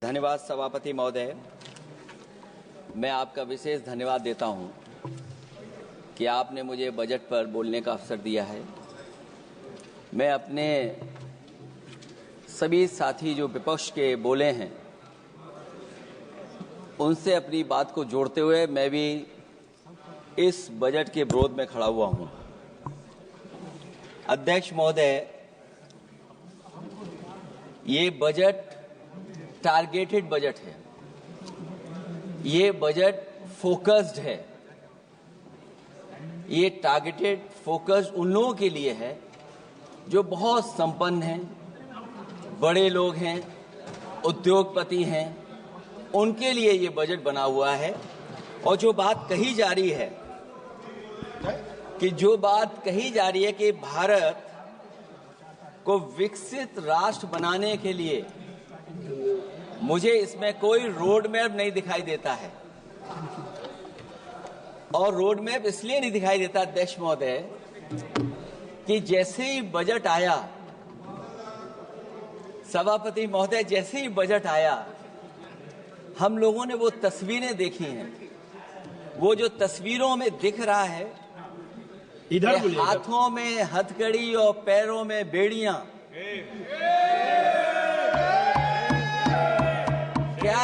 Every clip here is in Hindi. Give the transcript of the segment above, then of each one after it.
धन्यवाद सभापति महोदय। मैं आपका विशेष धन्यवाद देता हूं कि आपने मुझे बजट पर बोलने का अवसर दिया है। मैं अपने सभी साथी जो विपक्ष के बोले हैं उनसे अपनी बात को जोड़ते हुए मैं भी इस बजट के विरोध में खड़ा हुआ हूं। अध्यक्ष महोदय, ये बजट टारगेटेड बजट है, ये बजट फोकस्ड है। ये टारगेटेड फोकस्ड उन लोगों के लिए है जो बहुत संपन्न हैं, बड़े लोग हैं, उद्योगपति हैं, उनके लिए ये बजट बना हुआ है। और जो बात कही जा रही है कि भारत को विकसित राष्ट्र बनाने के लिए मुझे इसमें कोई रोड मैप नहीं दिखाई देता है। और रोड मैप इसलिए नहीं दिखाई देता अध्यक्ष महोदय कि जैसे ही बजट आया, सभापति महोदय, जैसे ही बजट आया हम लोगों ने वो तस्वीरें देखी हैं। वो जो तस्वीरों में दिख रहा है, इधर हाथों में हथकड़ी और पैरों में बेड़ियां, क्या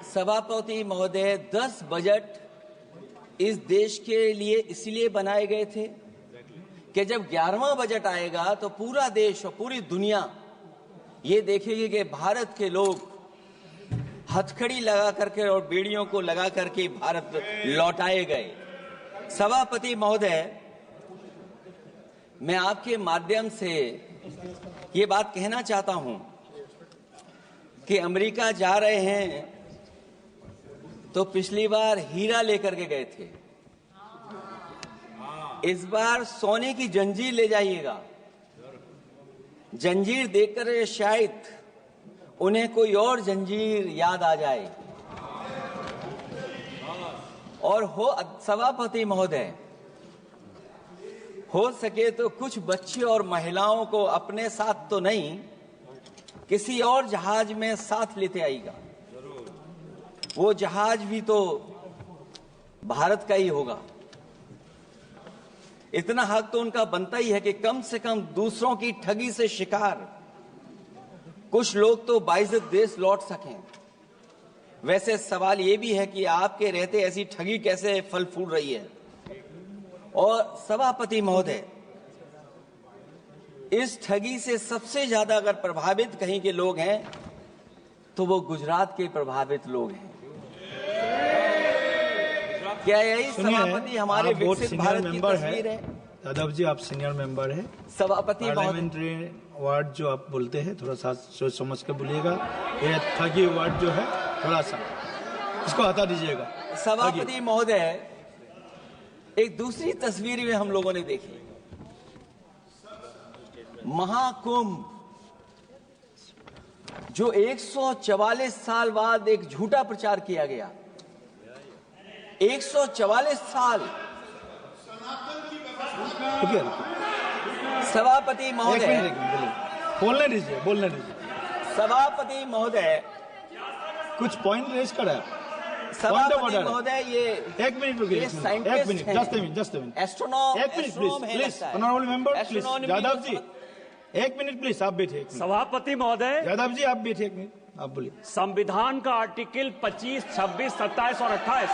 सभापति महोदय 10 बजट इस देश के लिए इसलिए बनाए गए थे कि जब 11वां बजट आएगा तो पूरा देश और पूरी दुनिया ये देखेगी कि भारत के लोग हथकड़ी लगा करके और बेड़ियों को लगा करके भारत लौटाए गए। सभापति महोदय, मैं आपके माध्यम से ये बात कहना चाहता हूं कि अमेरिका जा रहे हैं तो पिछली बार हीरा लेकर के गए थे, इस बार सोने की जंजीर ले जाइएगा। जंजीर देखकर शायद उन्हें कोई और जंजीर याद आ जाए। और सभापति महोदय, हो सके तो कुछ बच्चे और महिलाओं को अपने साथ तो नहीं, किसी और जहाज में साथ लेते आएगा। वो जहाज भी तो भारत का ही होगा। इतना हक तो उनका बनता ही है कि कम से कम दूसरों की ठगी से शिकार कुछ लोग तो बाइज्जत देश लौट सकें। वैसे सवाल ये भी है कि आपके रहते ऐसी ठगी कैसे फल फूल रही है। और सभापति महोदय, इस ठगी से सबसे ज्यादा अगर प्रभावित कहीं के लोग हैं तो वो गुजरात के प्रभावित लोग हैं। क्या यही सभापति हमारे विकसित भारत की तस्वीर है? यादव जी, आप सीनियर मेंबर हैं। सभापति पार्लियामेंट्री वर्ड जो आप बोलते हैं थोड़ा सा सोच समझ के बोलिएगा। ये ठगी वर्ड जो है थोड़ा सा इसको हटा दीजिएगा। सभापति महोदय, एक दूसरी तस्वीर में हम लोगों ने देखी, महाकुंभ, जो 144 साल बाद एक झूठा प्रचार किया गया। 144 साल। सभापति महोदय, बोलने दीजिए। सभापति महोदय, कुछ पॉइंट रेज करा। सभापति महोदय, ये एक मिनट रुकिए, एक मिनट, जस्ट मिनट, एस्ट्रोनॉम, एक minute please, honourable member please, Yadav ji एक मिनट प्लीज, आप बैठिए। सभापति महोदय, यादव जी आप बैठिए, एक मिनट, आप बोलिए। संविधान का आर्टिकल 25, 26, 27 और 28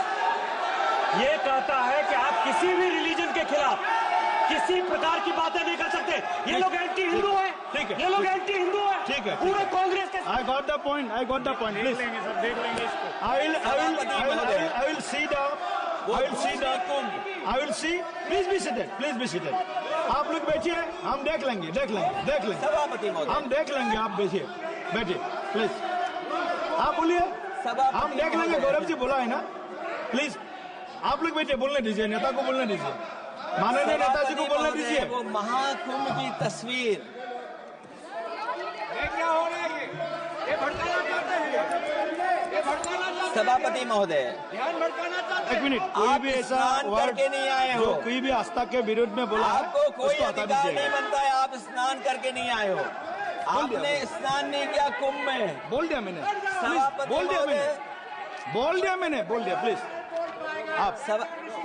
ये कहता है कि आप किसी भी रिलीजन के खिलाफ किसी प्रकार की बातें नहीं कर सकते। ये लोग एंटी हिंदू है, ठीक है, ये लोग एंटी हिंदू है, ठीक है, पूरे कांग्रेस के। I got the point, please देख लेंगे इसको। I will see, please be seated, आप लोग बैठिए, हम देख लेंगे। सभापति महोदय, हम देख लेंगे, आप बैठिए प्लीज, आप बोलिए, हम देख लेंगे। गौरव जी बोला है ना, प्लीज आप लोग बैठिए, बोलने दीजिए, नेता को बोलने दीजिए, माननीय नेताजी को बोलने दीजिए। वो महाकुंभ की तस्वीर, क्या हो रहा है? ये भड़काना चाहते हैं, सभापति महोदय, ध्यान भड़काना चाहते हैं। एक मिनट, कोई भी ऐसा करके नहीं आए हो, कोई भी आस्था के विरोध में बोला, आपको कोई अधिकार नहीं बनता है। आप स्नान करके नहीं आए हो, आपने स्नान नहीं किया कुंभ में। बोल दिया मैंने, सभापति बोल दिया महोदय, मैंने, बोल दिया मैंने, बोल दिया प्लीज। आप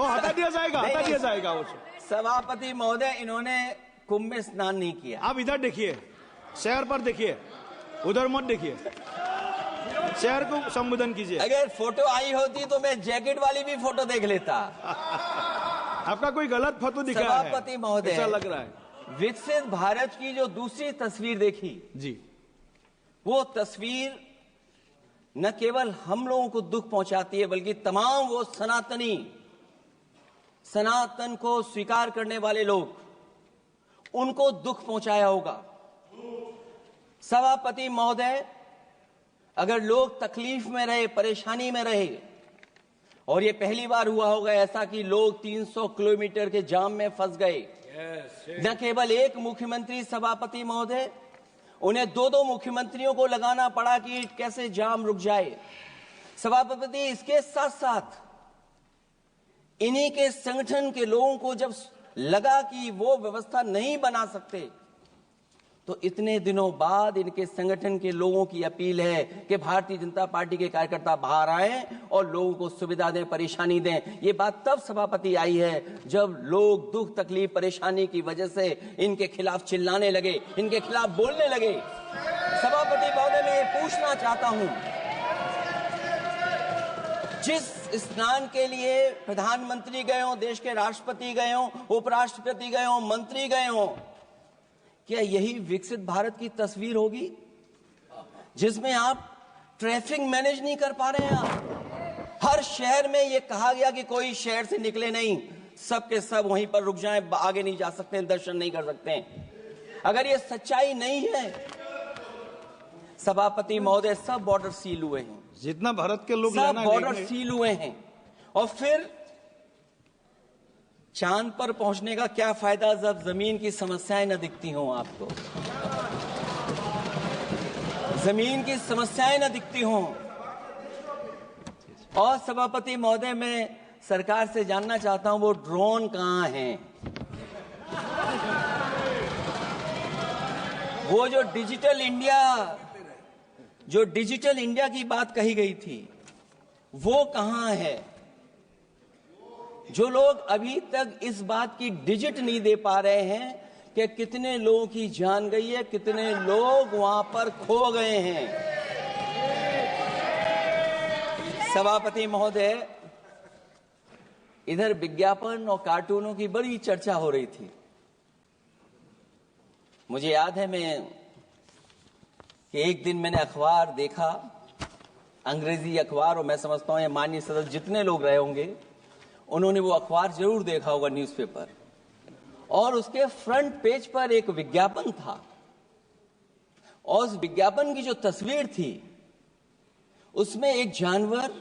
हटा दिया जाएगा, हटा दिया जाएगा वो। सभापति महोदय, इन्होंने कुंभ में स्नान नहीं किया। आप इधर देखिए, शहर पर देखिए, उधर मत देखिए, शहर को संबोधन कीजिए। अगर फोटो आई होती तो मैं जैकेट वाली भी फोटो देख लेता। आपका कोई गलत फोटो दिखा है, सभापति महोदय, ऐसा लग रहा है। विकसित भारत की जो दूसरी तस्वीर देखी जी, वो तस्वीर न केवल हम लोगों को दुख पहुंचाती है, बल्कि तमाम वो सनातन को स्वीकार करने वाले लोग, उनको दुख पहुंचाया होगा। सभापति महोदय, अगर लोग तकलीफ में रहे, परेशानी में रहे, और ये पहली बार हुआ होगा ऐसा कि लोग 300 किलोमीटर के जाम में फंस गए। न केवल एक मुख्यमंत्री सभापति महोदय, उन्हें दो मुख्यमंत्रियों को लगाना पड़ा कि कैसे जाम रुक जाए। सभापति, इसके साथ साथ इन्हीं के संगठन के लोगों को जब लगा कि वो व्यवस्था नहीं बना सकते, तो इतने दिनों बाद इनके संगठन के लोगों की अपील है कि भारतीय जनता पार्टी के कार्यकर्ता बाहर आए और लोगों को सुविधा दें, परेशानी दें। ये बात तब सभापति आई है जब लोग दुख, तकलीफ, परेशानी की वजह से इनके खिलाफ चिल्लाने लगे, इनके खिलाफ बोलने लगे। सभापति महोदय, मैं ये पूछना चाहता हूं, जिस स्नान के लिए प्रधानमंत्री गए हो, देश के राष्ट्रपति गए हो, उपराष्ट्रपति गए हो, मंत्री गए हो, क्या यही विकसित भारत की तस्वीर होगी जिसमें आप ट्रैफिक मैनेज नहीं कर पा रहे हैं? आप हर शहर में ये कहा गया कि कोई शहर से निकले नहीं, सब के सब वहीं पर रुक जाएं, आगे नहीं जा सकते, दर्शन नहीं कर सकते। अगर ये सच्चाई नहीं है सभापति महोदय, सब बॉर्डर सील हुए हैं, जितना भारत के लोग सब बॉर्डर सील हुए हैं, और फिर चांद पर पहुंचने का क्या फायदा जब जमीन की समस्याएं न दिखती हों आपको, जमीन की समस्याएं न दिखती हों। और सभापति महोदय, मैं सरकार से जानना चाहता हूं, वो ड्रोन कहां हैं? वो जो डिजिटल इंडिया की बात कही गई थी, वो कहां है? जो लोग अभी तक इस बात की डिजिट नहीं दे पा रहे हैं कि कितने लोगों की जान गई है, कितने लोग वहां पर खो गए हैं। सभापति महोदय, इधर विज्ञापन और कार्टूनों की बड़ी चर्चा हो रही थी। मुझे याद है कि एक दिन मैंने अखबार देखा, अंग्रेजी अखबार, और मैं समझता हूं ये माननीय सदस्य जितने लोग रहे होंगे उन्होंने वो अखबार जरूर देखा होगा, न्यूज़पेपर, और उसके फ्रंट पेज पर एक विज्ञापन था, और उस विज्ञापन की जो तस्वीर थी उसमें एक जानवर,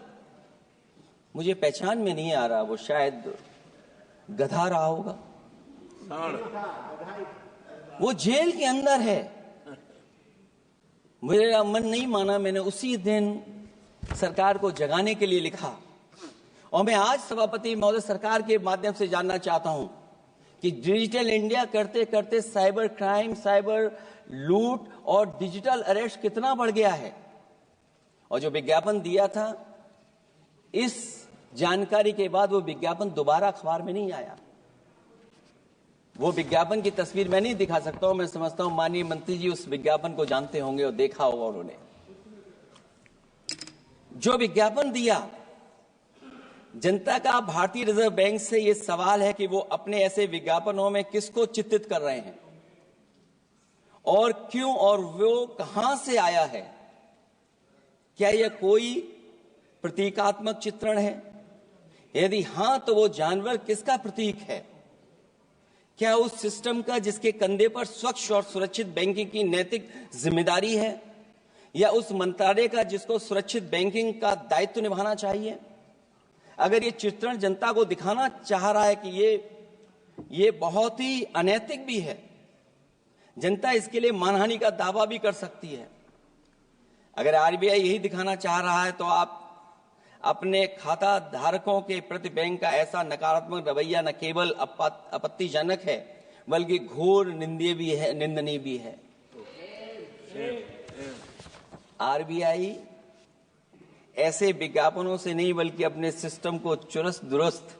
मुझे पहचान में नहीं आ रहा, वो शायद गधा रहा होगा, वो जेल के अंदर है। मेरा मन नहीं माना, मैंने उसी दिन सरकार को जगाने के लिए लिखा, और मैं आज सभापति महोदय सरकार के माध्यम से जानना चाहता हूं कि डिजिटल इंडिया करते करते साइबर क्राइम, साइबर लूट और डिजिटल अरेस्ट कितना बढ़ गया है। और जो विज्ञापन दिया था, इस जानकारी के बाद वो विज्ञापन दोबारा अखबार में नहीं आया। वो विज्ञापन की तस्वीर मैं नहीं दिखा सकता हूं, मैं समझता हूं माननीय मंत्री जी उस विज्ञापन को जानते होंगे और देखा होगा उन्होंने। जो विज्ञापन दिया, जनता का भारतीय रिजर्व बैंक से यह सवाल है कि वो अपने ऐसे विज्ञापनों में किसको चित्रित कर रहे हैं और क्यों, और वो कहां से आया है? क्या यह कोई प्रतीकात्मक चित्रण है? यदि हां, तो वो जानवर किसका प्रतीक है? क्या उस सिस्टम का जिसके कंधे पर स्वच्छ और सुरक्षित बैंकिंग की नैतिक जिम्मेदारी है, या उस मंत्रालय का जिसको सुरक्षित बैंकिंग का दायित्व निभाना चाहिए? अगर ये चित्रण जनता को दिखाना चाह रहा है कि ये बहुत ही अनैतिक भी है, जनता इसके लिए मानहानि का दावा भी कर सकती है। अगर आरबीआई यही दिखाना चाह रहा है, तो आप अपने खाता धारकों के प्रति बैंक का ऐसा नकारात्मक रवैया न केवल आपत्तिजनक है, बल्कि घोर निंदनीय भी है। आरबीआई ऐसे विज्ञापनों से नहीं बल्कि अपने सिस्टम को चुस्त दुरुस्त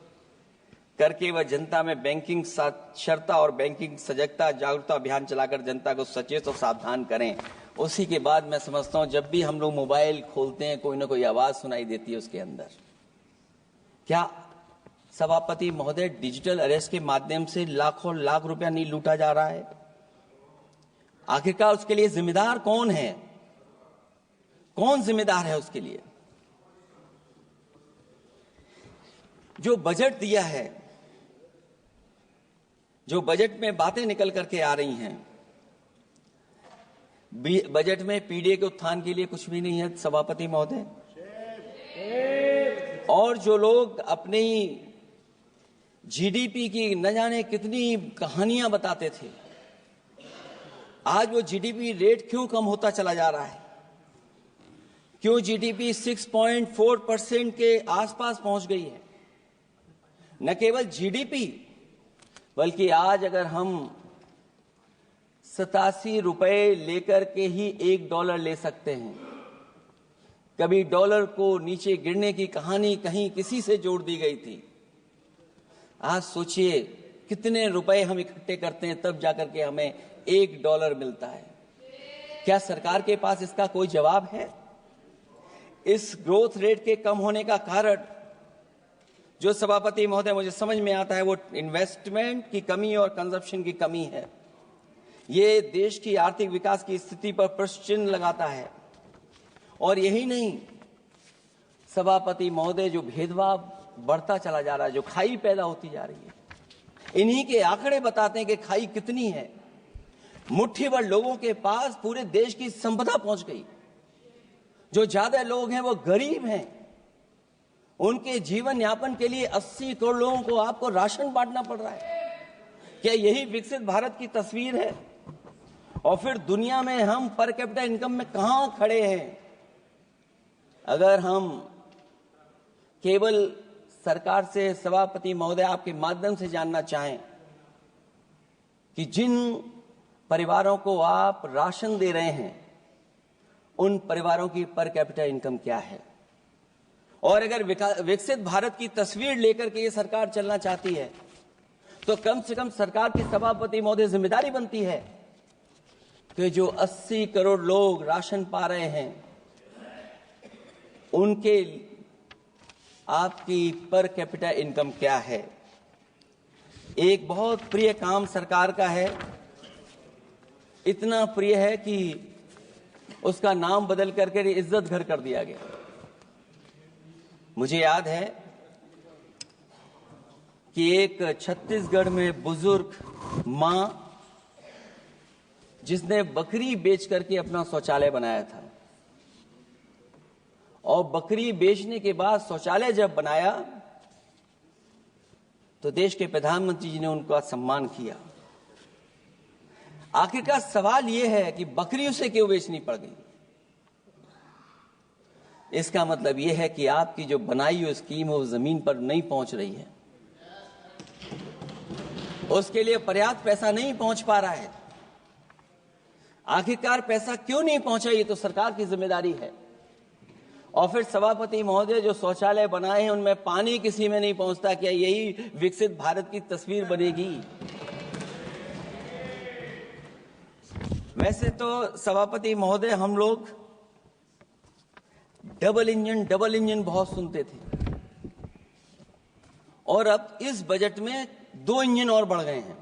करके वह जनता में बैंकिंग साक्षरता और बैंकिंग सजगता जागरूकता अभियान चलाकर जनता को सचेत और सावधान करें। उसी के बाद मैं समझता हूं जब भी हम लोग मोबाइल खोलते हैं कोई ना कोई आवाज सुनाई देती है उसके अंदर। क्या सभापति महोदय डिजिटल अरेस्ट के माध्यम से लाखों लाख रुपया नहीं लूटा जा रहा है? आखिरकार उसके लिए जिम्मेदार कौन है? कौन जिम्मेदार है उसके लिए? जो बजट दिया है, जो बजट में बातें निकल करके आ रही हैं, बजट में पीडीए के उत्थान के लिए कुछ भी नहीं है सभापति महोदय। और जो लोग अपनी जीडीपी की न जाने कितनी कहानियां बताते थे, आज वो जीडीपी रेट क्यों कम होता चला जा रहा है? क्यों जीडीपी 6.4% के आसपास पहुंच गई है? न केवल जीडीपी बल्कि आज अगर हम 87 रुपए लेकर के ही $1 ले सकते हैं। कभी डॉलर को नीचे गिरने की कहानी कहीं किसी से जोड़ दी गई थी। आज सोचिए कितने रुपए हम इकट्ठे करते हैं तब जाकर के हमें $1 मिलता है। क्या सरकार के पास इसका कोई जवाब है? इस ग्रोथ रेट के कम होने का कारण जो सभापति महोदय मुझे समझ में आता है वो इन्वेस्टमेंट की कमी और कंजप्शन की कमी है। ये देश की आर्थिक विकास की स्थिति पर प्रश्न चिन्ह लगाता है। और यही नहीं, सभापति महोदय जो भेदभाव बढ़ता चला जा रहा है, जो खाई पैदा होती जा रही है, इन्हीं के आंकड़े बताते हैं कि खाई कितनी है। मुट्ठी भर लोगों के पास पूरे देश की संपदा पहुंच गई। जो ज्यादा लोग हैं वो गरीब हैं। उनके जीवन यापन के लिए 80 करोड़ लोगों को आपको राशन बांटना पड़ रहा है। क्या यही विकसित भारत की तस्वीर है? और फिर दुनिया में हम पर कैपिटा इनकम में कहां खड़े हैं? अगर हम केवल सरकार से सभापति महोदय आपके माध्यम से जानना चाहें कि जिन परिवारों को आप राशन दे रहे हैं उन परिवारों की पर कैपिटा इनकम क्या है? और अगर विकसित भारत की तस्वीर लेकर के ये सरकार चलना चाहती है तो कम से कम सरकार की सभापति महोदय जिम्मेदारी बनती है कि जो 80 करोड़ लोग राशन पा रहे हैं उनके आपकी पर कैपिटा इनकम क्या है। एक बहुत प्रिय काम सरकार का है, इतना प्रिय है कि उसका नाम बदल करके इज्जत घर कर दिया गया। मुझे याद है कि एक छत्तीसगढ़ में बुजुर्ग मां जिसने बकरी बेच करके अपना शौचालय बनाया था, और बकरी बेचने के बाद शौचालय जब बनाया तो देश के प्रधानमंत्री जी ने उनका सम्मान किया। आखिरकार सवाल यह है कि बकरी उसे क्यों बेचनी पड़ गई? इसका मतलब यह है कि आपकी जो बनाई हुई स्कीम है वो जमीन पर नहीं पहुंच रही है, उसके लिए पर्याप्त पैसा नहीं पहुंच पा रहा है। आखिरकार पैसा क्यों नहीं पहुंचा, ये तो सरकार की जिम्मेदारी है। और फिर सभापति महोदय जो शौचालय बनाए हैं उनमें पानी किसी में नहीं पहुंचता। क्या यही विकसित भारत की तस्वीर बनेगी? वैसे तो सभापति महोदय हम लोग डबल इंजन बहुत सुनते थे, और अब इस बजट में 2 इंजन और बढ़ गए हैं।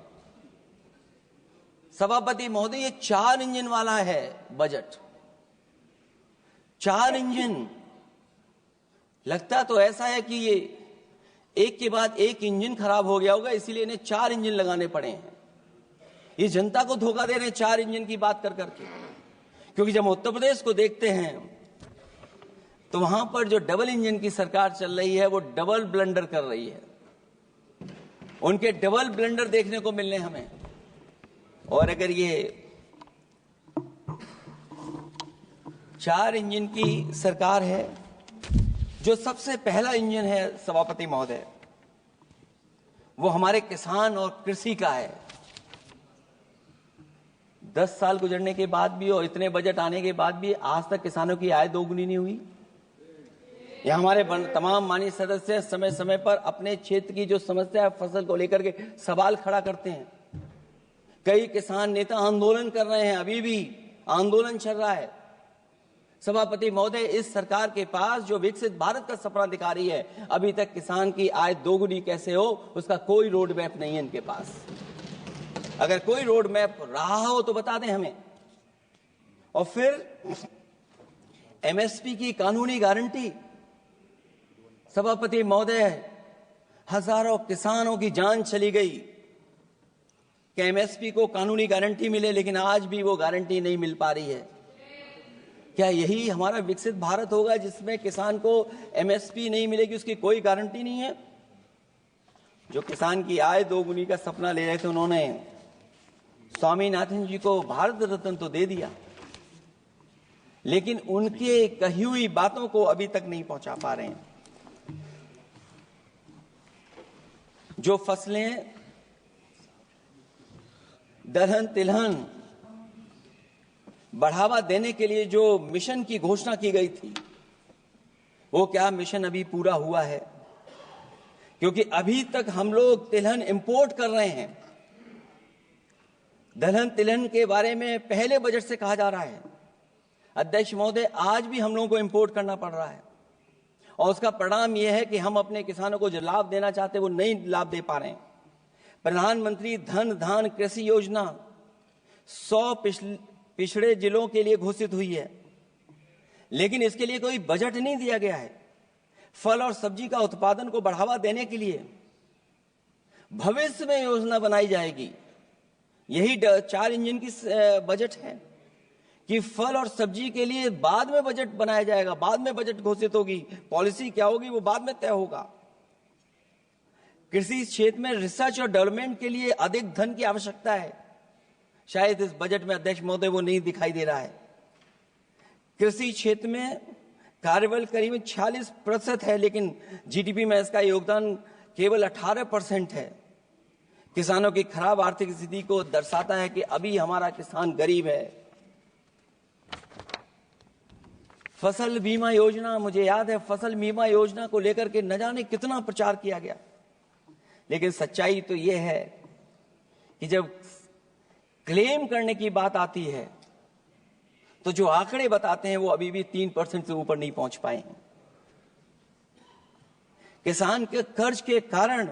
सभापति महोदय ये 4 इंजन वाला है बजट। 4 इंजन। लगता तो ऐसा है कि ये एक के बाद एक इंजन खराब हो गया होगा, इसीलिए इन्हें 4 इंजन लगाने पड़े हैं। ये जनता को धोखा दे रहे हैं 4 इंजन की बात कर करके। क्योंकि जब उत्तर प्रदेश को देखते हैं तो वहां पर जो डबल इंजन की सरकार चल रही है वो डबल ब्लंडर कर रही है। उनके डबल ब्लंडर देखने को मिलने हमें। और अगर ये 4 इंजन की सरकार है, जो सबसे पहला इंजन है सभापति महोदय वो हमारे किसान और कृषि का है। 10 साल गुजरने के बाद भी और इतने बजट आने के बाद भी आज तक किसानों की आय दोगुनी नहीं हुई। यह हमारे तमाम माननीय सदस्य समय समय पर अपने क्षेत्र की जो समस्या है फसल को लेकर के सवाल खड़ा करते हैं। कई किसान नेता आंदोलन कर रहे हैं, अभी भी आंदोलन चल रहा है। सभापति महोदय, इस सरकार के पास जो विकसित भारत का सपना दिखा रही है, अभी तक किसान की आय दोगुनी कैसे हो उसका कोई रोड मैप नहीं है इनके पास। अगर कोई रोड मैप रहा हो तो बता दें हमें। और फिर एमएसपी की कानूनी गारंटी, सभापति महोदय, हजारों किसानों की जान चली गई कि एमएसपी को कानूनी गारंटी मिले, लेकिन आज भी वो गारंटी नहीं मिल पा रही है। क्या यही हमारा विकसित भारत होगा जिसमें किसान को एमएसपी नहीं मिलेगी, उसकी कोई गारंटी नहीं है? जो किसान की आय दोगुनी का सपना ले रहे थे, उन्होंने स्वामीनाथन जी को भारत रत्न तो दे दिया, लेकिन उनके कही हुई बातों को अभी तक नहीं पहुंचा पा रहे हैं। जो फसलें दलहन तिलहन बढ़ावा देने के लिए जो मिशन की घोषणा की गई थी, वो क्या मिशन अभी पूरा हुआ है? क्योंकि अभी तक हम लोग तिलहन इंपोर्ट कर रहे हैं। दलहन तिलहन के बारे में पहले बजट से कहा जा रहा है, अध्यक्ष महोदय, आज भी हम लोगों को इंपोर्ट करना पड़ रहा है। और उसका परिणाम यह है कि हम अपने किसानों को जो लाभ देना चाहते हैं वो नहीं लाभ दे पा रहे हैं। प्रधानमंत्री धन धान कृषि योजना 100 पिछड़े जिलों के लिए घोषित हुई है, लेकिन इसके लिए कोई बजट नहीं दिया गया है। फल और सब्जी का उत्पादन को बढ़ावा देने के लिए भविष्य में योजना बनाई जाएगी। यही 4 इंजन की बजट है कि फल और सब्जी के लिए बाद में बजट बनाया जाएगा, बाद में बजट घोषित होगी, पॉलिसी क्या होगी वो बाद में तय होगा। कृषि क्षेत्र में रिसर्च और डेवलपमेंट के लिए अधिक धन की आवश्यकता है, शायद इस बजट में अध्यक्ष महोदय वो नहीं दिखाई दे रहा है। कृषि क्षेत्र में कार्यबल करीब 46% है, लेकिन जीडीपी में इसका योगदान केवल 18% है। किसानों की खराब आर्थिक स्थिति को दर्शाता है कि अभी हमारा किसान गरीब है। फसल बीमा योजना, मुझे याद है फसल बीमा योजना को लेकर के न जाने कितना प्रचार किया गया, लेकिन सच्चाई तो यह है कि जब क्लेम करने की बात आती है तो जो आंकड़े बताते हैं वो अभी भी 3% से ऊपर नहीं पहुंच पाए हैं। किसान के कर्ज के कारण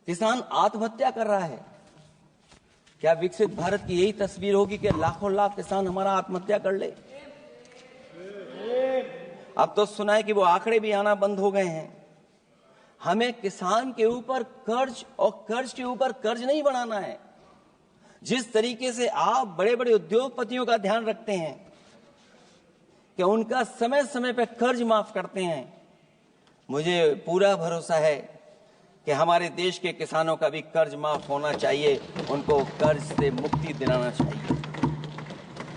किसान आत्महत्या कर रहा है। क्या विकसित भारत की यही तस्वीर होगी कि लाखों लाख किसान हमारा आत्महत्या कर ले? अब तो सुना है कि वो आंकड़े भी आना बंद हो गए हैं। हमें किसान के ऊपर कर्ज और कर्ज के ऊपर कर्ज नहीं बनाना है। जिस तरीके से आप बड़े बड़े उद्योगपतियों का ध्यान रखते हैं कि उनका समय समय पर कर्ज माफ करते हैं, मुझे पूरा भरोसा है कि हमारे देश के किसानों का भी कर्ज माफ होना चाहिए, उनको कर्ज से मुक्ति दिलाना चाहिए।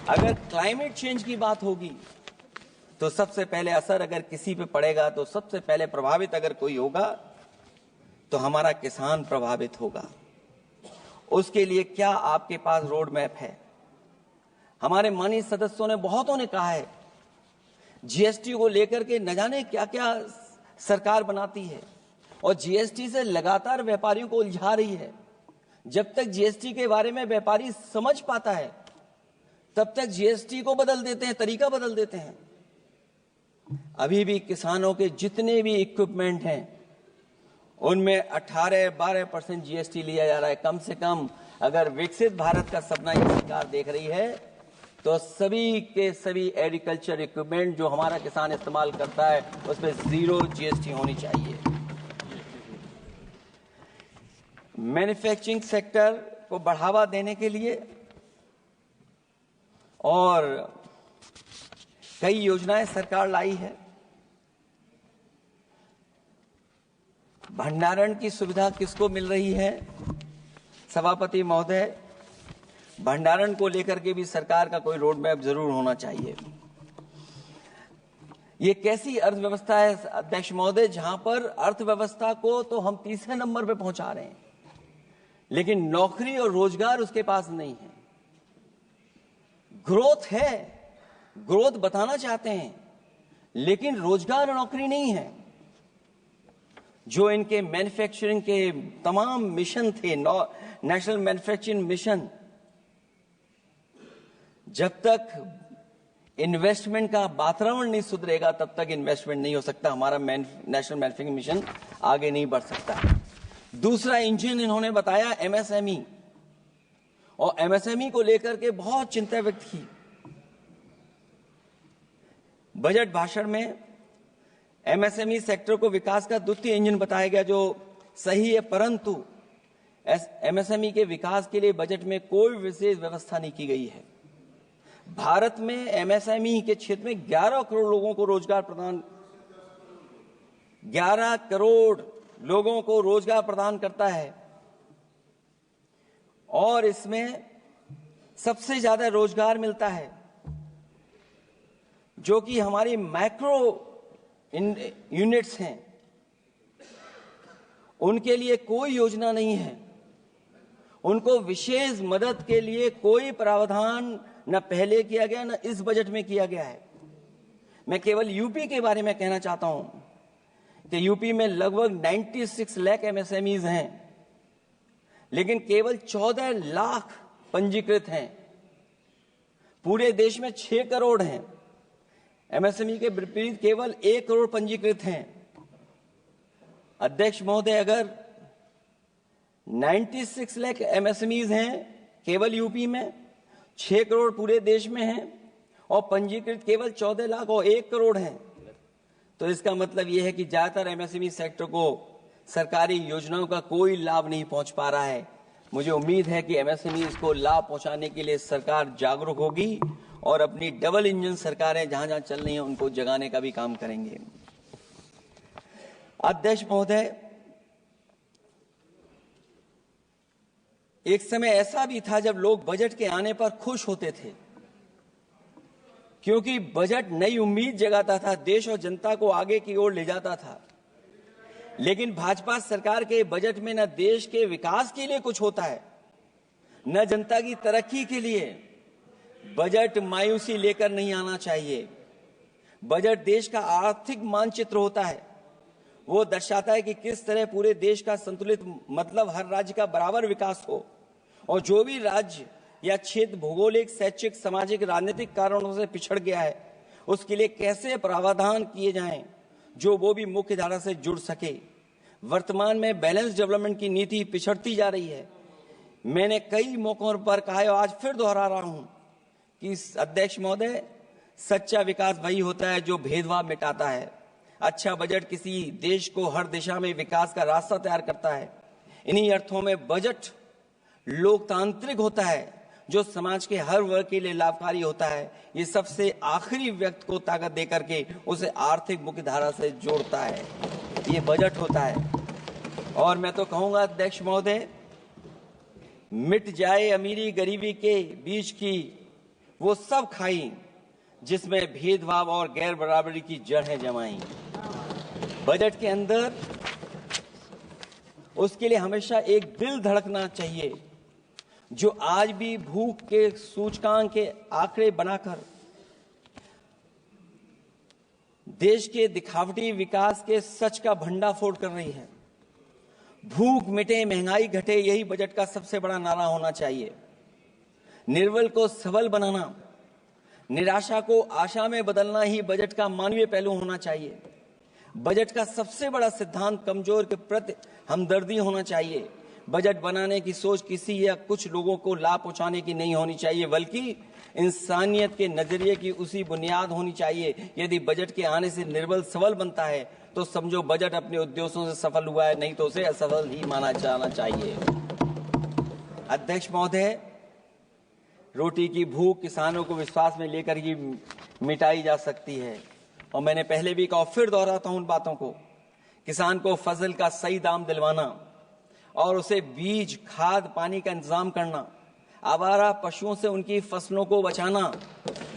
अगर क्लाइमेट चेंज की बात होगी तो सबसे पहले असर अगर किसी पे पड़ेगा तो सबसे पहले प्रभावित अगर कोई होगा तो हमारा किसान प्रभावित होगा। उसके लिए क्या आपके पास रोड मैप है? हमारे माननीय सदस्यों ने बहुतों ने कहा है जीएसटी को लेकर के न जाने क्या क्या सरकार बनाती है और जीएसटी से लगातार व्यापारियों को उलझा रही है। जब तक जीएसटी के बारे में व्यापारी समझ पाता है तब तक जीएसटी को बदल देते हैं, तरीका बदल देते हैं। अभी भी किसानों के जितने भी इक्विपमेंट हैं उनमें 18-12% जीएसटी लिया जा रहा है। कम से कम अगर विकसित भारत का सपना ये सरकार देख रही है तो सभी के सभी एग्रीकल्चर इक्विपमेंट जो हमारा किसान इस्तेमाल करता है उसमें 0 जीएसटी होनी चाहिए। मैन्युफैक्चरिंग सेक्टर को बढ़ावा देने के लिए और कई योजनाएं सरकार लाई है। भंडारण की सुविधा किसको मिल रही है? सभापति महोदय, भंडारण को लेकर के भी सरकार का कोई रोड मैप जरूर होना चाहिए। ये कैसी अर्थव्यवस्था है अध्यक्ष महोदय, जहां पर अर्थव्यवस्था को तो हम 3रे नंबर पे पहुंचा रहे हैं, लेकिन नौकरी और रोजगार उसके पास नहीं है। ग्रोथ है, ग्रोथ बताना चाहते हैं, लेकिन रोजगार और नौकरी नहीं है। जो इनके मैन्युफैक्चरिंग के तमाम मिशन थे, नेशनल मैन्युफैक्चरिंग मिशन, जब तक इन्वेस्टमेंट का वातावरण नहीं सुधरेगा तब तक इन्वेस्टमेंट नहीं हो सकता। हमारा नेशनल मैन्युफैक्चरिंग मिशन आगे नहीं बढ़ सकता। दूसरा इंजन इन्होंने बताया एमएसएमई, और एमएसएमई को लेकर के बहुत चिंता व्यक्त की। बजट भाषण में एमएसएमई सेक्टर को विकास का द्वितीय इंजन बताया गया, जो सही है, परंतु एमएसएमई के विकास के लिए बजट में कोई विशेष व्यवस्था नहीं की गई है। भारत में एमएसएमई के क्षेत्र में 11 करोड़ लोगों को रोजगार प्रदान 11 करोड़ लोगों को रोजगार प्रदान करता है, और इसमें सबसे ज्यादा रोजगार मिलता है जो कि हमारी माइक्रो यूनिट्स हैं, उनके लिए कोई योजना नहीं है। उनको विशेष मदद के लिए कोई प्रावधान न पहले किया गया न इस बजट में किया गया है। मैं केवल यूपी के बारे में कहना चाहता हूं कि यूपी में लगभग 96 लाख एमएसएमईज हैं, लेकिन केवल 14 लाख पंजीकृत हैं। पूरे देश में 6 करोड़ हैं। एमएसएमई के विपरीत केवल 1 करोड़ पंजीकृत हैं। अध्यक्ष महोदय, अगर 96 लाख एमएसएमईज हैं केवल यूपी में, 6 करोड़ पूरे देश में हैं, और पंजीकृत केवल 14 लाख और 1 करोड़ हैं, तो इसका मतलब यह है कि ज्यादातर एमएसएमई सेक्टर को सरकारी योजनाओं का कोई लाभ नहीं पहुंच पा रहा है। मुझे उम्मीद है कि एमएसएमई को लाभ पहुंचाने के लिए सरकार जागरूक होगी और अपनी डबल इंजन सरकारें जहां जहां चल रही हैं उनको जगाने का भी काम करेंगे। अध्यक्ष महोदय, एक समय ऐसा भी था जब लोग बजट के आने पर खुश होते थे, क्योंकि बजट नई उम्मीद जगाता था, देश और जनता को आगे की ओर ले जाता था। लेकिन भाजपा सरकार के बजट में न देश के विकास के लिए कुछ होता है, न जनता की तरक्की के लिए। बजट मायूसी लेकर नहीं आना चाहिए। बजट देश का आर्थिक मानचित्र होता है। वो दर्शाता है कि किस तरह पूरे देश का संतुलित, मतलब हर राज्य का बराबर विकास हो, और जो भी राज्य या क्षेत्र भौगोलिक, शैक्षिक, सामाजिक, राजनीतिक कारणों से पिछड़ गया है, उसके लिए कैसे प्रावधान किए जाएं जो वो भी मुख्य धारा से जुड़ सके। वर्तमान में बैलेंस डेवलपमेंट की नीति पिछड़ती जा रही है। मैंने कई मौकों पर कहा है, आज फिर दोहरा रहा हूं कि अध्यक्ष महोदय, सच्चा विकास वही होता है जो भेदभाव मिटाता है। अच्छा बजट किसी देश को हर दिशा में विकास का रास्ता तैयार करता है। इन्हीं अर्थों में बजट लोकतांत्रिक होता है, जो समाज के हर वर्ग के लिए लाभकारी होता है। ये सबसे आखिरी व्यक्ति को ताकत देकर के उसे आर्थिक मुख्य धारा से जोड़ता है। ये बजट होता है। और मैं तो कहूंगा अध्यक्ष महोदय, मिट जाए अमीरी गरीबी के बीच की वो सब खाई जिसमें भेदभाव और गैर बराबरी की जड़ें जमाई। बजट के अंदर उसके लिए हमेशा एक दिल धड़कना चाहिए, जो आज भी भूख के सूचकांक के आंकड़े बनाकर देश के दिखावटी विकास के सच का भंडाफोड़ कर रही है। भूख मिटे, महंगाई घटे, यही बजट का सबसे बड़ा नारा होना चाहिए। निर्बल को सबल बनाना, निराशा को आशा में बदलना ही बजट का मानवीय पहलू होना चाहिए। बजट का सबसे बड़ा सिद्धांत कमजोर के प्रति हमदर्दी होना चाहिए। बजट बनाने की सोच किसी या कुछ लोगों को लाभ पहुंचाने की नहीं होनी चाहिए, बल्कि इंसानियत के नजरिए की उसी बुनियाद होनी चाहिए। यदि बजट के आने से निर्बल सबल बनता है तो समझो बजट अपने उद्देश्यों से सफल हुआ है, नहीं तो उसे असफल ही माना जाना चाहिए। अध्यक्ष महोदय, रोटी की भूख किसानों को विश्वास में लेकर ही मिटाई जा सकती है, और मैंने पहले भी कहा, फिर दोहराता हूं उन बातों को। किसान को फसल का सही दाम दिलवाना और उसे बीज, खाद, पानी का इंतजाम करना, आवारा पशुओं से उनकी फसलों को बचाना।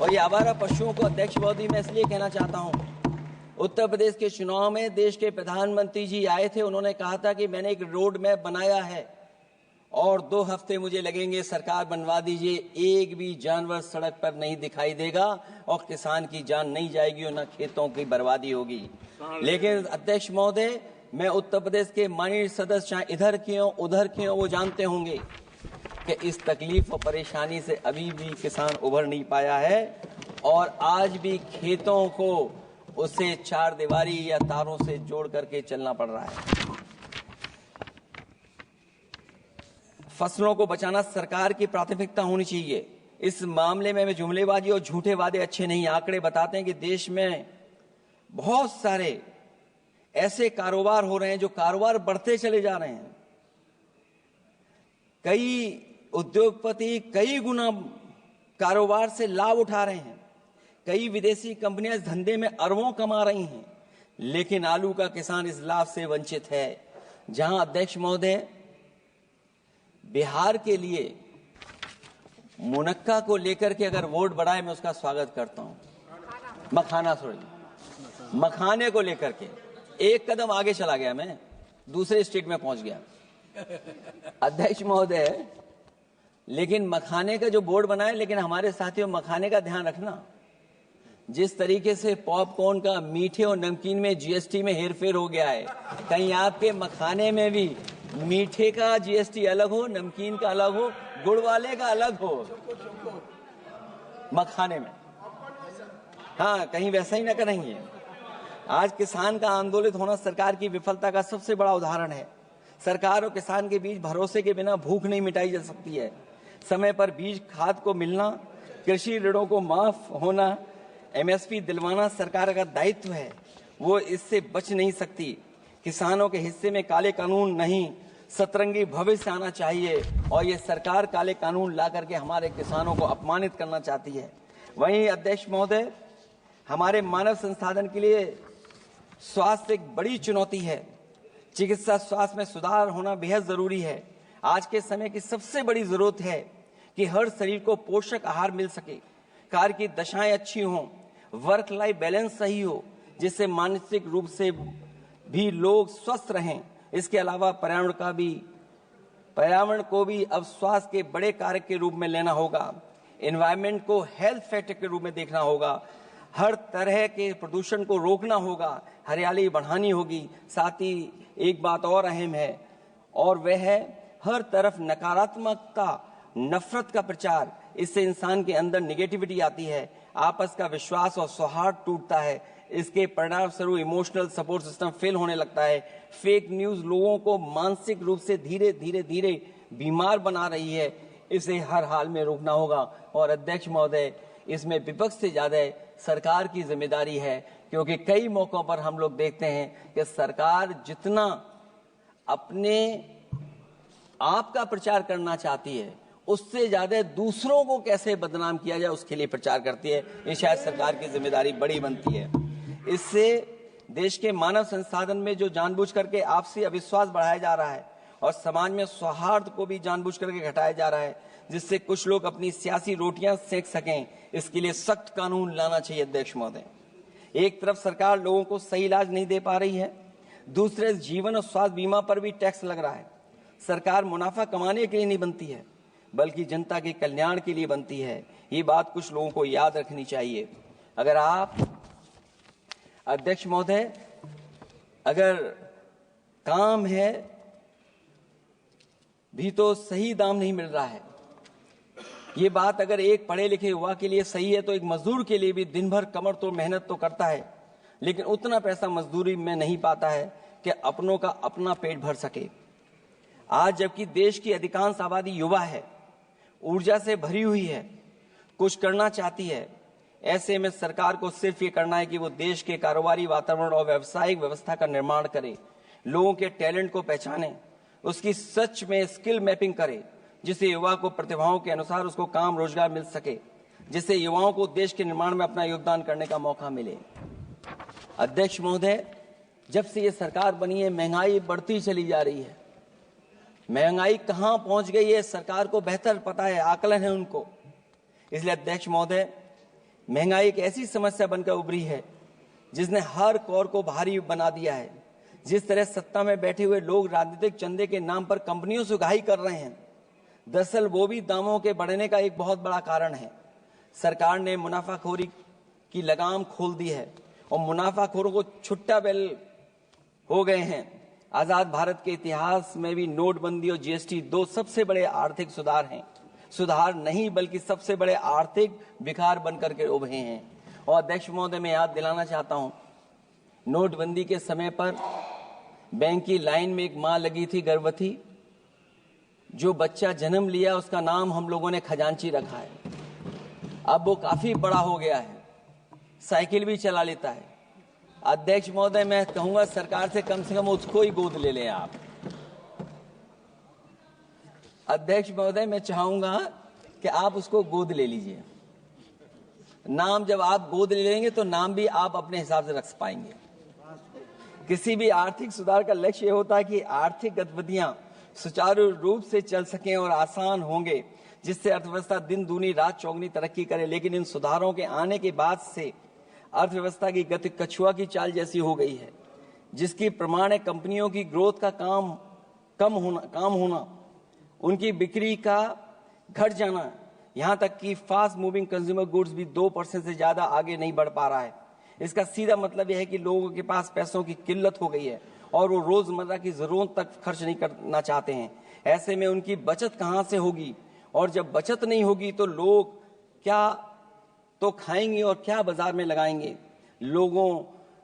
और ये आवारा पशुओं को अध्यक्ष महोदय मैं इसलिए कहना चाहता हूं, उत्तर प्रदेश के चुनाव में देश के प्रधानमंत्री जी आए थे, उन्होंने कहा था कि मैंने एक रोड मैप बनाया है और 2 हफ्ते मुझे लगेंगे, सरकार बनवा दीजिए, एक भी जानवर सड़क पर नहीं दिखाई देगा और किसान की जान नहीं जाएगी और न खेतों की बर्बादी होगी। लेकिन अध्यक्ष महोदय, मैं उत्तर प्रदेश के माननीय सदस्य चाहे इधर के हों उधर के हों, वो जानते होंगे कि इस तकलीफ और परेशानी से अभी भी किसान उभर नहीं पाया है और आज भी खेतों को उसे चार दीवारी या तारों से जोड़ करके चलना पड़ रहा है। फसलों को बचाना सरकार की प्राथमिकता होनी चाहिए। इस मामले में जुमलेबाजी और झूठे वादे अच्छे नहीं। आंकड़े बताते हैं कि देश में बहुत सारे ऐसे कारोबार हो रहे हैं जो कारोबार बढ़ते चले जा रहे हैं। कई उद्योगपति कई गुना कारोबार से लाभ उठा रहे हैं। कई विदेशी कंपनियां इस धंधे में अरबों कमा रही हैं, लेकिन आलू का किसान इस लाभ से वंचित है। जहां अध्यक्ष महोदय, बिहार के लिए मुनक्का को लेकर के अगर वोट बढ़ाए, मैं उसका स्वागत करता हूं। मखाने को लेकर के एक कदम आगे चला गया, मैं दूसरे स्टेट में पहुंच गया अध्यक्ष महोदय। लेकिन मखाने का जो बोर्ड बनाए, लेकिन हमारे साथियों, मखाने का ध्यान रखना। जिस तरीके से पॉपकॉर्न का मीठे और नमकीन में जीएसटी में हेरफेर हो गया है, कहीं आपके मखाने में भी मीठे का जीएसटी अलग हो, नमकीन का अलग हो, गुड़ वाले का अलग हो मखाने में। हाँ, कहीं वैसा ही ना करेंगे। आज किसान का आंदोलित होना सरकार की विफलता का सबसे बड़ा उदाहरण है। सरकार और किसान के बीच भरोसे के बिना भूख नहीं मिटाई जा सकती है। समय पर बीज खाद को मिलना, कृषि ऋणों को माफ होना, एमएसपी दिलवाना सरकार का दायित्व है। वो इससे बच नहीं सकती। किसानों के हिस्से में काले कानून नहीं, सतरंगी भविष्य आना चाहिए और ये सरकार काले कानून ला करके हमारे किसानों को अपमानित करना चाहती है। वहीं अध्यक्ष महोदय, हमारे मानव संसाधन के लिए स्वास्थ्य एक बड़ी चुनौती है। चिकित्सा स्वास्थ्य में सुधार होना बेहद जरूरी है। आज के समय की सबसे बड़ी जरूरत है कि हर शरीर को पोषक आहार मिल सके, कार्य की दशाएं अच्छी हों, वर्क लाइफ बैलेंस सही हो, जिससे मानसिक रूप से भी लोग स्वस्थ रहें। इसके अलावा पर्यावरण को भी अब स्वास्थ्य के बड़े कारक के रूप में लेना होगा। एनवायरनमेंट को हेल्थ फैक्टर के रूप में देखना होगा। हर तरह के प्रदूषण को रोकना होगा, हरियाली बढ़ानी होगी। साथ ही एक बात और अहम है, और वह है हर तरफ नकारात्मकता, नफरत का प्रचार। इससे इंसान के अंदर निगेटिविटी आती है, आपस का विश्वास और सौहार्द टूटता है। इसके परिणाम स्वरूप इमोशनल सपोर्ट सिस्टम फेल होने लगता है। फेक न्यूज लोगों को मानसिक रूप से धीरे धीरे बीमार बना रही है। इसे हर हाल में रोकना होगा। और अध्यक्ष महोदय, इसमें विपक्ष से ज्यादा सरकार की जिम्मेदारी है, क्योंकि कई मौकों पर हम लोग देखते हैं कि सरकार जितना अपने आप का प्रचार करना चाहती है, उससे ज्यादा दूसरों को कैसे बदनाम किया जाए उसके लिए प्रचार करती है। ये शायद सरकार की जिम्मेदारी बड़ी बनती है। इससे देश के मानव संसाधन में जो जानबूझ करके आपसी अविश्वास बढ़ाया जा रहा है और समाज में सौहार्द को भी जानबूझ करके घटाया जा रहा है, जिससे कुछ लोग अपनी सियासी रोटियां सेक सकें। इसके लिए सख्त कानून लाना चाहिए अध्यक्ष महोदय। एक तरफ सरकार लोगों को सही इलाज नहीं दे पा रही है, दूसरे जीवन और स्वास्थ्य बीमा पर भी टैक्स लग रहा है। सरकार मुनाफा कमाने के लिए नहीं बनती है, बल्कि जनता के कल्याण के लिए बनती है। ये बात कुछ लोगों को याद रखनी चाहिए। अगर आप अध्यक्ष महोदय, अगर काम है भी तो सही दाम नहीं मिल रहा है। ये बात अगर एक पढ़े लिखे युवा के लिए सही है, तो एक मजदूर के लिए भी दिन भर कमर तोड़ मेहनत तो करता है, लेकिन उतना पैसा मजदूरी में नहीं पाता है कि अपनों का अपना पेट भर सके। आज जबकि देश की अधिकांश आबादी युवा है, ऊर्जा से भरी हुई है, कुछ करना चाहती है, ऐसे में सरकार को सिर्फ ये करना है कि वो देश के कारोबारी वातावरण और व्यावसायिक व्यवस्था का निर्माण करे, लोगों के टैलेंट को पहचाने, उसकी सच में स्किल मैपिंग करे, जिससे युवा को प्रतिभाओं के अनुसार उसको काम रोजगार मिल सके, जिससे युवाओं को देश के निर्माण में अपना योगदान करने का मौका मिले। अध्यक्ष महोदय, जब से ये सरकार बनी है, महंगाई बढ़ती चली जा रही है। महंगाई कहां पहुंच गई है सरकार को बेहतर पता है, आकलन है उनको। इसलिए अध्यक्ष महोदय, महंगाई एक ऐसी समस्या बनकर उभरी है जिसने हर कौर को भारी बना दिया है, जिस तरह सत्ता में बैठे हुए लोग राजनीतिक चंदे के नाम पर कंपनियों से उगाही कर रहे हैं, दरअसल वो भी दामों के बढ़ने का एक बहुत बड़ा कारण है। सरकार ने मुनाफाखोरी की लगाम खोल दी है और मुनाफाखोरों को छुट्टा बैल हो गए हैं। आजाद भारत के इतिहास में भी नोटबंदी और जीएसटी दो सबसे बड़े आर्थिक सुधार हैं, सुधार नहीं बल्कि सबसे बड़े आर्थिक विकार बनकर के उभरे हैं। और अध्यक्ष महोदय, मैं याद दिलाना चाहता हूं, नोटबंदी के समय पर बैंक की लाइन में एक मां लगी थी गर्भवती, जो बच्चा जन्म लिया उसका नाम हम लोगों ने खजांची रखा है। अब वो काफी बड़ा हो गया है, साइकिल भी चला लेता है। अध्यक्ष महोदय, मैं कहूंगा सरकार से कम उसको ही गोद ले लें आप। अध्यक्ष महोदय, मैं चाहूंगा कि आप उसको गोद ले लीजिए। नाम जब आप गोद ले लेंगे तो नाम भी आप अपने हिसाब से रख पाएंगे। किसी भी आर्थिक सुधार का लक्ष्य ये होता है कि आर्थिक गतिविधियां सुचारू रूप से चल सकें और आसान होंगे, जिससे अर्थव्यवस्था दिन दूनी रात चौगुनी तरक्की करे। लेकिन इन सुधारों के आने के बाद से अर्थव्यवस्था की गति कछुआ की चाल जैसी हो गई है, जिसकी प्रमाण है कंपनियों की ग्रोथ का काम होना, उनकी बिक्री का घट जाना, यहां तक कि फास्ट मूविंग कंज्यूमर गुड्स भी 2% से ज्यादा आगे नहीं बढ़ पा रहा है। इसका सीधा मतलब यह है कि लोगों के पास पैसों की किल्लत हो गई है और वो रोजमर्रा की जरूरत तक खर्च नहीं करना चाहते हैं। ऐसे में उनकी बचत कहां से होगी, और जब बचत नहीं होगी तो लोग क्या तो खाएंगे और क्या बाजार में लगाएंगे। लोगों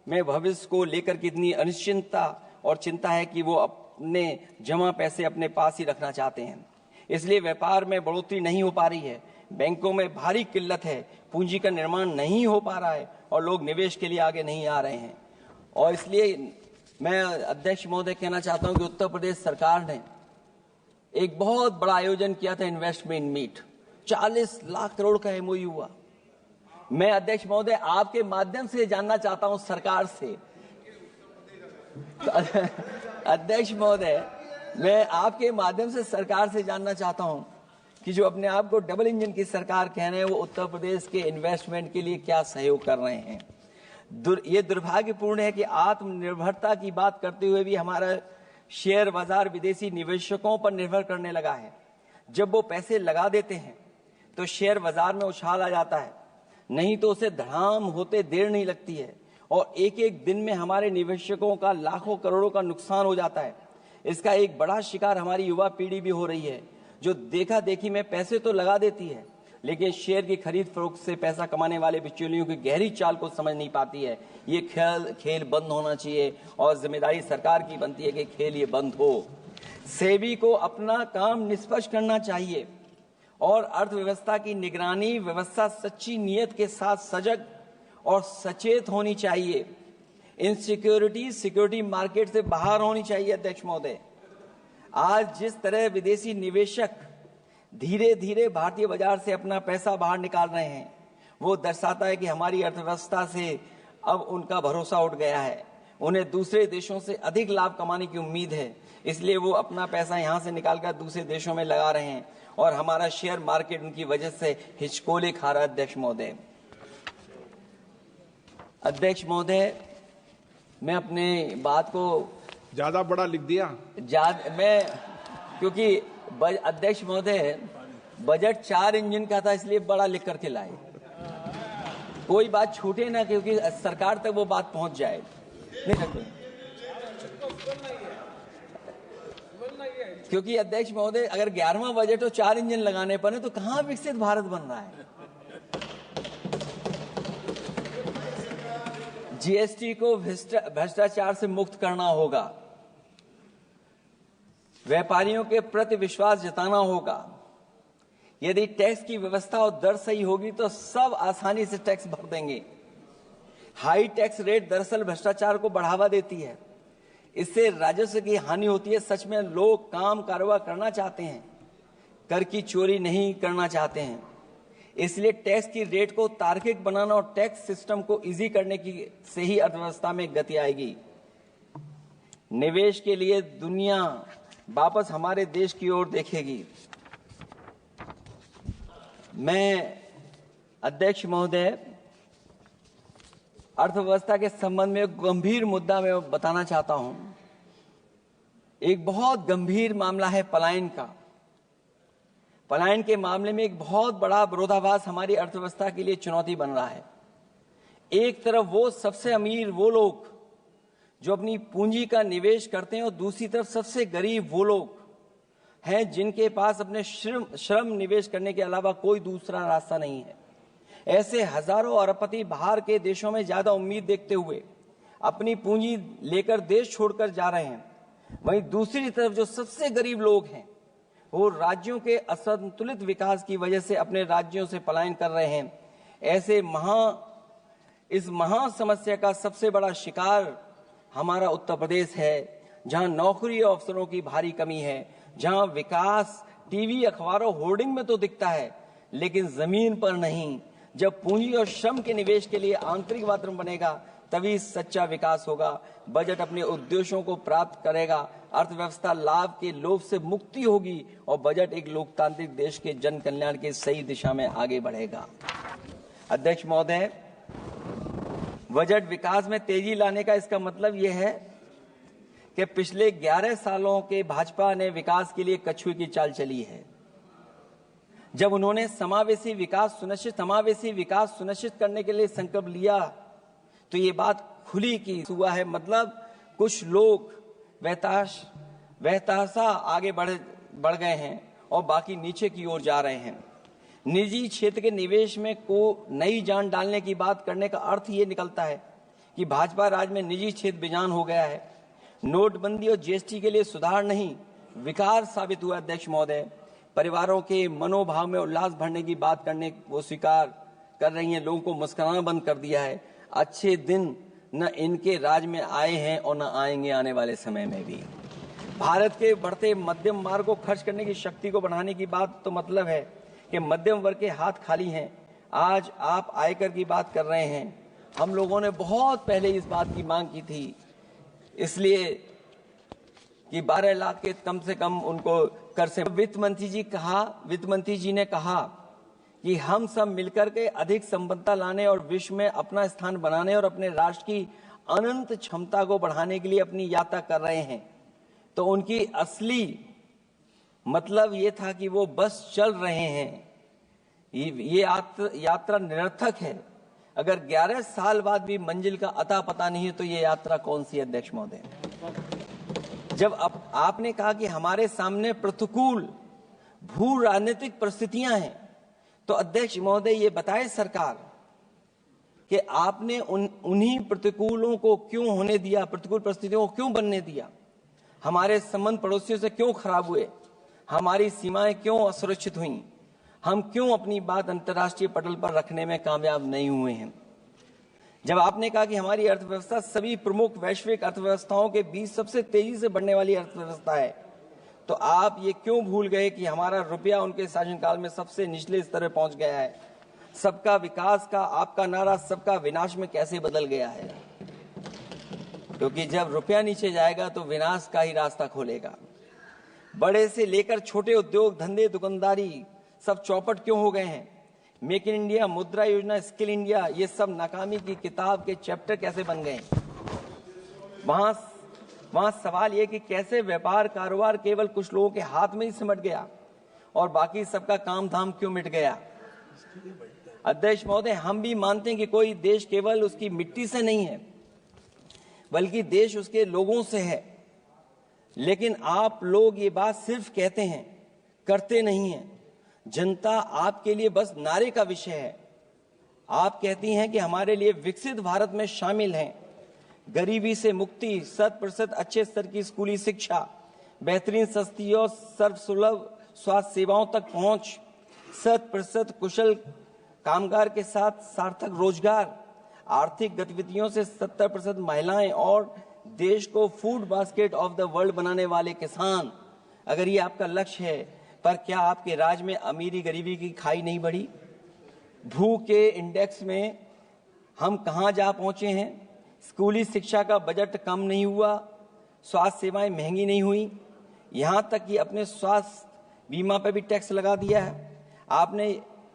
में भविष्य को लेकर कितनी अनिश्चितता और चिंता है कि वो अपने जमा पैसे अपने पास ही रखना चाहते हैं। इसलिए व्यापार में बढ़ोतरी नहीं हो पा रही है, बैंकों में भारी किल्लत है, पूंजी का निर्माण नहीं हो पा रहा है और लोग निवेश के लिए आगे नहीं आ रहे हैं। और इसलिए मैं अध्यक्ष महोदय कहना चाहता हूं कि उत्तर प्रदेश सरकार ने एक बहुत बड़ा आयोजन किया था, इन्वेस्टमेंट मीट, 40 लाख करोड़ का एमओयू हुआ। मैं अध्यक्ष महोदय आपके माध्यम से जानना चाहता हूं सरकार से, अध्यक्ष महोदय मैं आपके माध्यम से सरकार से जानना चाहता हूं कि जो अपने आप को डबल इंजन की सरकार कह रहे हैं, वो उत्तर प्रदेश के इन्वेस्टमेंट के लिए क्या सहयोग कर रहे हैं। ये दुर्भाग्यपूर्ण है कि आत्मनिर्भरता की बात करते हुए भी हमारा शेयर बाजार विदेशी निवेशकों पर निर्भर करने लगा है। जब वो पैसे लगा देते हैं तो शेयर बाजार में उछाल आ जाता है, नहीं तो उसे धड़ाम होते देर नहीं लगती है और एक एक दिन में हमारे निवेशकों का लाखों करोड़ों का नुकसान हो जाता है। इसका एक बड़ा शिकार हमारी युवा पीढ़ी भी हो रही है, जो देखा देखी में पैसे तो लगा देती है लेकिन शेयर की खरीद फरोख्त से पैसा कमाने वाले बिचौलियों की गहरी चाल को समझ नहीं पाती है। ये खेल बंद होना चाहिए और जिम्मेदारी सरकार की बनती है कि खेल ये बंद हो। सेबी को अपना काम निष्पक्ष करना चाहिए और अर्थव्यवस्था की निगरानी व्यवस्था सच्ची नीयत के साथ सजग और सचेत होनी चाहिए। इनसिक्योरिटी सिक्योरिटी मार्केट से बाहर होनी चाहिए। अध्यक्ष महोदय, आज जिस तरह विदेशी निवेशक धीरे धीरे भारतीय बाजार से अपना पैसा बाहर निकाल रहे हैं, वो दर्शाता है कि हमारी अर्थव्यवस्था से अब उनका भरोसा उठ गया है। उन्हें दूसरे देशों से अधिक लाभ कमाने की उम्मीद है, इसलिए वो अपना पैसा यहां से निकालकर दूसरे देशों में लगा रहे हैं और हमारा शेयर मार्केट उनकी वजह से हिचकोले खा रहा है। अध्यक्ष महोदय, मैं अपने बात को ज्यादा बड़ा लिख दिया मैं, क्योंकि अध्यक्ष महोदय बजट 4 इंजन का था इसलिए बड़ा लिख करके लाए। कोई बात छूटे ना, क्योंकि सरकार तक वो बात पहुंच जाए। नहीं, क्योंकि अध्यक्ष महोदय अगर 11वां बजट हो 4 इंजन लगाने पर तो कहां विकसित भारत बन रहा है। जीएसटी को भ्रष्टाचार से मुक्त करना होगा, व्यापारियों के प्रति विश्वास जताना होगा। यदि टैक्स की व्यवस्था और दर सही होगी तो सब आसानी से टैक्स भर देंगे। हाई टैक्स रेट दरअसल भ्रष्टाचार को बढ़ावा देती है, इससे राजस्व की हानि होती है। सच में लोग काम कारोबार करना चाहते हैं, कर की चोरी नहीं करना चाहते हैं। इसलिए टैक्स की रेट को तार्किक बनाना और टैक्स सिस्टम को इजी करने की से ही अर्थव्यवस्था में गति आएगी। निवेश के लिए दुनिया वापस हमारे देश की ओर देखेगी। मैं अध्यक्ष महोदय अर्थव्यवस्था के संबंध में गंभीर मुद्दा मैं बताना चाहता हूं एक बहुत गंभीर मामला है पलायन का। पलायन के मामले में एक बहुत बड़ा विरोधाभास हमारी अर्थव्यवस्था के लिए चुनौती बन रहा है। एक तरफ वो सबसे अमीर वो लोग जो अपनी पूंजी का निवेश करते हैं और दूसरी तरफ सबसे गरीब वो लोग हैं जिनके पास अपने श्रम निवेश करने के अलावा कोई दूसरा रास्ता नहीं है। ऐसे हजारों अरबपति बाहर के देशों में ज्यादा उम्मीद देखते हुए अपनी पूंजी लेकर देश छोड़कर जा रहे हैं। वहीं दूसरी तरफ जो सबसे गरीब लोग हैं वो राज्यों के असंतुलित विकास की वजह से अपने राज्यों से पलायन कर रहे हैं। ऐसे इस महा समस्या का सबसे बड़ा शिकार हमारा उत्तर प्रदेश है, जहां नौकरी और अवसरों की भारी कमी है, जहां विकास टीवी अखबारों होर्डिंग में तो दिखता है लेकिन जमीन पर नहीं। जब पूंजी और श्रम के निवेश के लिए आंतरिक वातावरण बनेगा तभी सच्चा विकास होगा। बजट अपने उद्देश्यों को प्राप्त करेगा, अर्थव्यवस्था लाभ के लोभ से मुक्ति होगी और बजट एक लोकतांत्रिक देश के जन कल्याण के सही दिशा में आगे बढ़ेगा। अध्यक्ष महोदय, बजट विकास में तेजी लाने का इसका मतलब यह है कि पिछले 11 सालों के भाजपा ने विकास के लिए कछुए की चाल चली है। जब उन्होंने समावेशी विकास सुनिश्चित करने के लिए संकल्प लिया तो ये बात खुली की हुआ है। मतलब कुछ लोग वहताशा आगे बढ़ गए हैं और बाकी नीचे की ओर जा रहे हैं। निजी क्षेत्र के निवेश में को नई जान डालने की बात करने का अर्थ ये निकलता है कि भाजपा राज में निजी क्षेत्र बेजान हो गया है। नोटबंदी और जीएसटी के लिए सुधार नहीं विकार साबित हुआ। अध्यक्ष महोदय, परिवारों के मनोभाव में उल्लास भरने की बात करने वो स्वीकार कर रही हैं, लोगों को मुस्कुराना बंद कर दिया है। अच्छे दिन न इनके राज में आए हैं और न आएंगे आने वाले समय में भी। भारत के बढ़ते मध्यम मार्ग को खर्च करने की शक्ति को बढ़ाने की बात तो मतलब है कि मध्यम वर्ग के हाथ खाली हैं। आज आप आयकर की बात कर रहे हैं। हम लोगों ने बहुत पहले इस बात की मांग की थी, इसलिए कि 12 लाख के कम से कम उनको कर से। वित्त मंत्री जी ने कहा कि हम सब मिलकर के अधिक संपन्नता लाने और विश्व में अपना स्थान बनाने और अपने राष्ट्र की अनंत क्षमता को बढ़ाने के लिए अपनी यात्रा कर रहे हैं। तो उनकी असली मतलब ये था कि वो बस चल रहे हैं। ये यात्रा निरर्थक है। अगर 11 साल बाद भी मंजिल का अता पता नहीं है तो ये यात्रा कौन सी है। अध्यक्ष महोदय, जब आपने कहा कि हमारे सामने प्रतिकूल भू राजनीतिक परिस्थितियां हैं तो अध्यक्ष महोदय ये बताए सरकार कि आपने उन्हीं प्रतिकूलों को क्यों होने दिया, प्रतिकूल परिस्थितियों को क्यों बनने दिया। हमारे संबंध पड़ोसियों से क्यों खराब हुए, हमारी सीमाएं क्यों असुरक्षित हुई, हम क्यों अपनी बात अंतर्राष्ट्रीय पटल पर रखने में कामयाब नहीं हुए हैं। जब आपने कहा कि हमारी अर्थव्यवस्था सभी प्रमुख वैश्विक अर्थव्यवस्थाओं के बीच सबसे तेजी से बढ़ने वाली अर्थव्यवस्था है, तो आप ये क्यों भूल गए कि हमारा रुपया उनके शासनकाल में सबसे निचले स्तर पर पहुंच गया है। सबका विकास का आपका नारा सबका विनाश में कैसे बदल गया है, क्योंकि जब रुपया नीचे जाएगा तो विनाश का ही रास्ता खोलेगा। बड़े से लेकर छोटे उद्योग धंधे दुकानदारी सब चौपट क्यों हो गए हैं। मेक इन इंडिया, मुद्रा योजना, स्किल इंडिया, ये सब नाकामी की किताब के चैप्टर कैसे बन गए। वहां सवाल ये कि कैसे व्यापार कारोबार केवल कुछ लोगों के हाथ में ही सिमट गया और बाकी सबका काम धाम क्यों मिट गया। अध्यक्ष महोदय, हम भी मानते हैं कि कोई देश केवल उसकी मिट्टी से नहीं है बल्कि देश उसके लोगों से है, लेकिन आप लोग ये बात सिर्फ कहते हैं, करते नहीं हैं। जनता आपके लिए बस नारे का विषय है। आप कहती हैं कि हमारे लिए विकसित भारत में शामिल हैं गरीबी से मुक्ति, 100% अच्छे स्तर की स्कूली शिक्षा, बेहतरीन सस्ती और सर्वसुलभ स्वास्थ्य सेवाओं तक पहुंच, 100% कुशल कामगार के साथ सार्थक रोजगार, आर्थिक गतिविधियों से 70% महिलाएं और देश को food basket of the world बनाने वाले किसान। अगर ये आपका लक्ष्य है, पर क्या आपके राज्य में अमीरी गरीबी की खाई नहीं बढ़ी। भू के इंडेक्स में हम कहां जा पहुंचे हैं। स्कूली शिक्षा का बजट कम नहीं हुआ, स्वास्थ्य सेवाएं महंगी नहीं हुई, यहां तक कि अपने स्वास्थ्य बीमा पर भी टैक्स लगा दिया है। आपने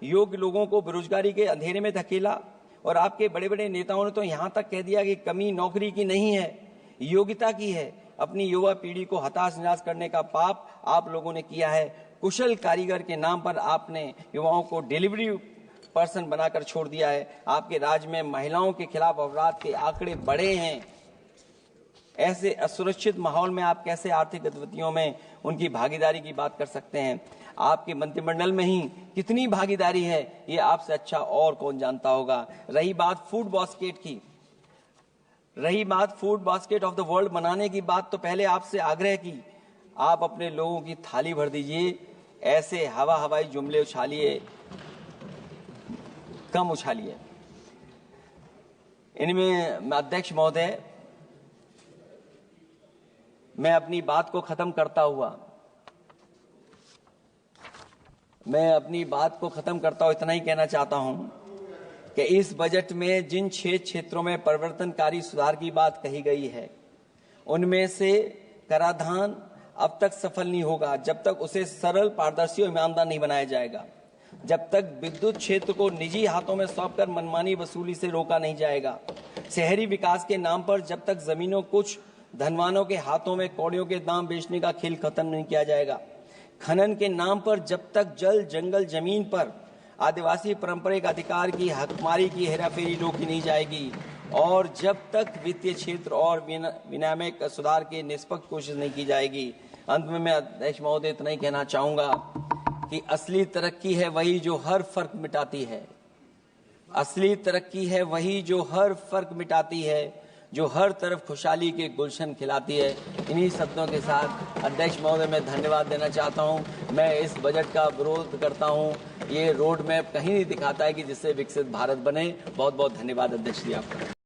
योग्य लोगों को बेरोजगारी के अंधेरे में धकेला और आपके बड़े बड़े नेताओं ने तो यहां तक कह दिया कि कमी नौकरी की नहीं है, योग्यता की है। अपनी युवा पीढ़ी को हताश निराश करने का पाप आप लोगों ने किया है। कुशल कारीगर के नाम पर आपने युवाओं को डिलीवरी पर्सन बनाकर छोड़ दिया है। आपके राज्य में महिलाओं के खिलाफ अपराध के आंकड़े बढ़े हैं। ऐसे असुरक्षित माहौल में आप कैसे आर्थिक गतिविधियों में उनकी भागीदारी की बात कर सकते हैं? आपके मंत्रिमंडल में ही कितनी भागीदारी है, ये आपसे अच्छा और कौन जानता होगा। रही बात food basket of the world बनाने की बात, तो पहले आपसे आग्रह की आप अपने लोगों की थाली भर दीजिए। ऐसे हवाई जुमले उछालिए, कम उछालिए। इनमें अध्यक्ष महोदय, मैं अपनी बात को खत्म करता हुआ इतना ही कहना चाहता हूं कि इस बजट में जिन 6 क्षेत्रों में परिवर्तनकारी सुधार की बात कही गई है, उनमें से कराधान अब तक सफल नहीं होगा जब तक उसे सरल, पारदर्शी और ईमानदार नहीं बनाया जाएगा। जब तक विद्युत क्षेत्र को निजी हाथों में सौंपकर मनमानी वसूली से रोका नहीं जाएगा। शहरी विकास के नाम पर जब तक जमीनों कुछ धनवानों के हाथों में कौड़ियों के दाम बेचने का खेल खत्म नहीं किया जाएगा। खनन के नाम पर जब तक जल, जंगल, जमीन पर आदिवासी पारंपरिक अधिकार की हकमारी की हेराफेरी रोकी नहीं जाएगी, और जब तक वित्तीय क्षेत्र और विनियामक सुधार की निष्पक्ष कोशिश नहीं की जाएगी। अंत में मैं अध्यक्ष महोदय इतना ही कहना चाहूंगा कि असली तरक्की है वही जो हर फर्क मिटाती है। असली तरक्की है वही जो हर फर्क मिटाती है, जो हर तरफ खुशहाली के गुलशन खिलाती है। इन्हीं शब्दों के साथ अध्यक्ष महोदय मैं धन्यवाद देना चाहता हूं। मैं इस बजट का विरोध करता हूं। ये रोड मैप कहीं नहीं दिखाता है कि जिससे विकसित भारत बने। बहुत बहुत धन्यवाद अध्यक्ष जी आपका।